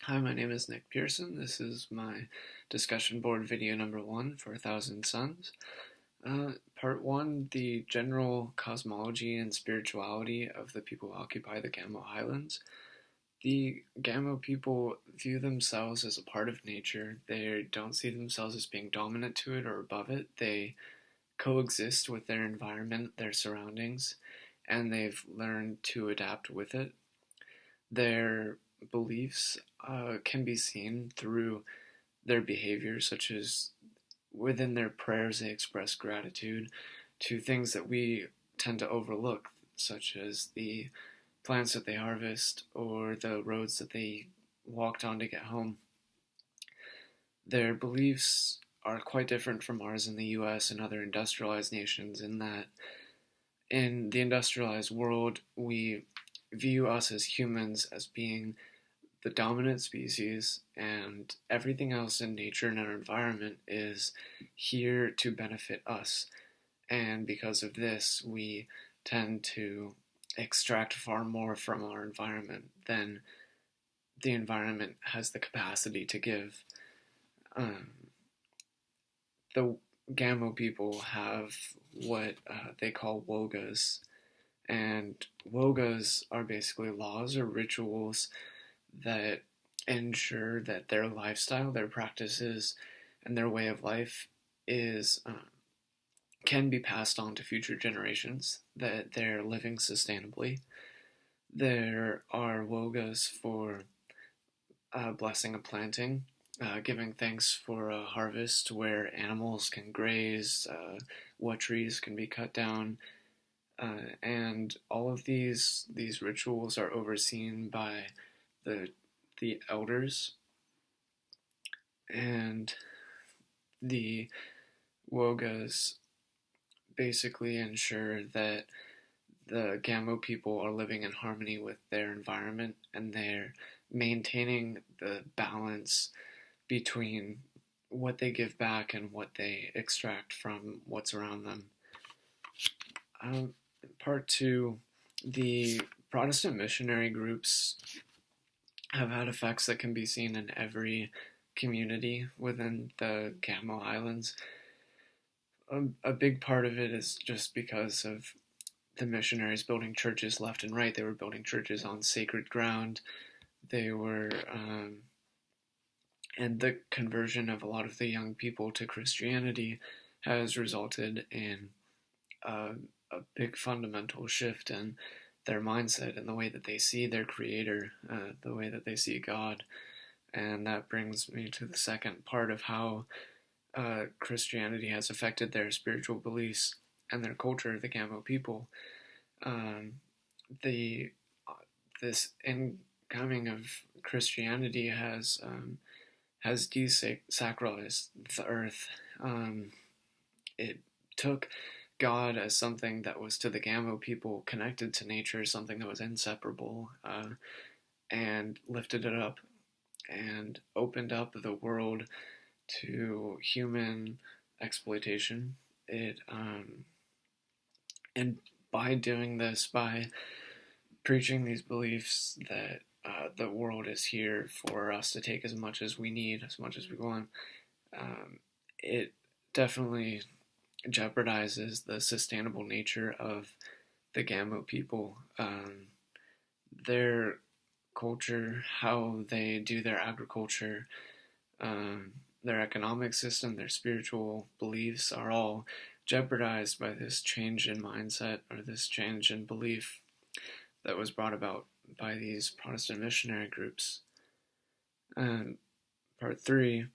Hi, my name is Nick Pearson. This is my discussion board video number 1 for A Thousand Suns. Part 1, the general cosmology and spirituality of the people who occupy the Gamo Highlands. The Gamo people view themselves as a part of nature. They don't see themselves as being dominant to it or above it. They coexist with their environment, their surroundings, and they've learned to adapt with it. Their beliefs can be seen through their behavior, such as within their prayers, they express gratitude to things that we tend to overlook, such as the plants that they harvest or the roads that they walked on to get home. Their beliefs are quite different from ours in the US and other industrialized nations, in that in the industrialized world, we view us as humans as being the dominant species, and everything else in nature and our environment is here to benefit us. And because of this, we tend to extract far more from our environment than the environment has the capacity to give. The Gamo people have what they call wogas, and wogas are basically laws or rituals that ensure that their lifestyle, their practices, and their way of life is can be passed on to future generations, that they're living sustainably. There are wogas for blessing a planting, giving thanks for a harvest where animals can graze, what trees can be cut down, and all of these rituals are overseen by the elders, and the wogas basically ensure that the Gamo people are living in harmony with their environment, and they're maintaining the balance between what they give back and what they extract from what's around them. Part 2, the Protestant missionary groups have had effects that can be seen in every community within the Gamo Islands. A big part of it is just because of the missionaries building churches left and right. They were building churches on sacred ground. They were, and the conversion of a lot of the young people to Christianity has resulted in a big fundamental shift in their mindset and the way that they see their creator, the way that they see God. And that brings me to the second part of how Christianity has affected their spiritual beliefs and their culture, the Gamo people. This incoming of Christianity has desacralized the earth. It took God as something that was to the Gamo people connected to nature, something that was inseparable, and lifted it up and opened up the world to human exploitation. And by doing this, by preaching these beliefs that the world is here for us to take as much as we need, as much as we want, it definitely jeopardizes the sustainable nature of the Gamo people. Their culture, how they do their agriculture, their economic system, their spiritual beliefs are all jeopardized by this change in mindset or this change in belief that was brought about by these Protestant missionary groups. Part 3,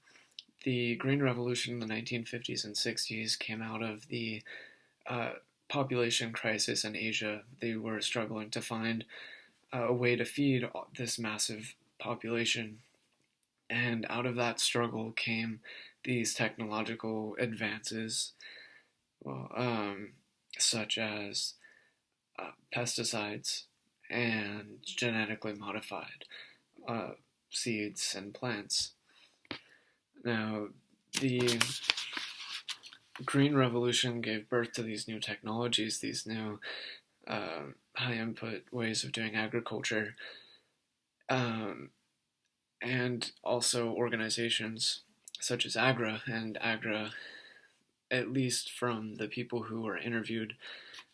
the Green Revolution in the 1950s and 60s came out of the population crisis in Asia. They were struggling to find a way to feed this massive population. And out of that struggle came these technological advances, such as pesticides and genetically modified seeds and plants. Now, the Green Revolution gave birth to these new technologies, these new high input ways of doing agriculture, and and also organizations such as AGRA. And AGRA, at least from the people who were interviewed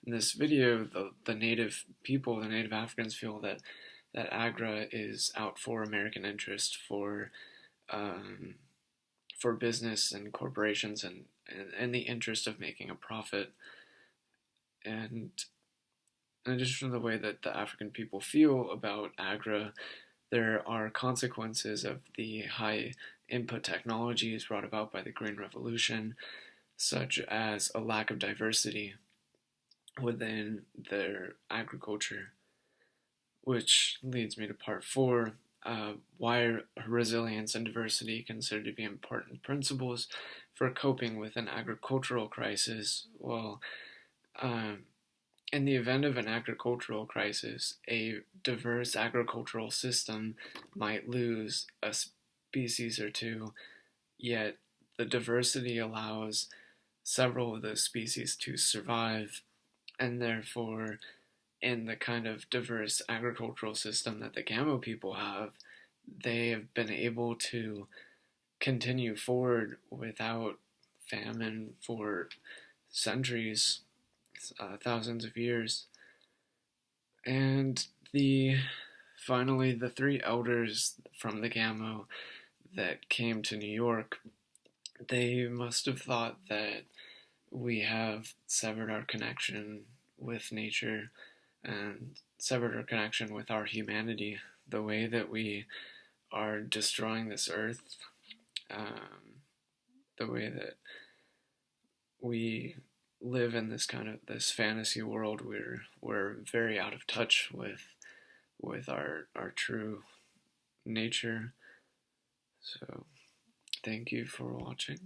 in this video, the native people, the native Africans, feel that AGRA is out for American interest, for business and corporations, and the interest of making a profit. And in addition to the way that the African people feel about AGRA, there are consequences of the high input technologies brought about by the Green Revolution, such as a lack of diversity within their agriculture, which leads me to part 4. Why are resilience and diversity considered to be important principles for coping with an agricultural crisis? Well, in the event of an agricultural crisis, a diverse agricultural system might lose a species or two, yet the diversity allows several of those species to survive, and therefore, in the kind of diverse agricultural system that the Gamo people have, they have been able to continue forward without famine for centuries, thousands of years. And finally, the 3 elders from the Gamo that came to New York, they must have thought that we have severed our connection with nature and severed our connection with our humanity, the way that we are destroying this earth, the way that we live in this fantasy world. We're very out of touch with our true nature. So thank you for watching.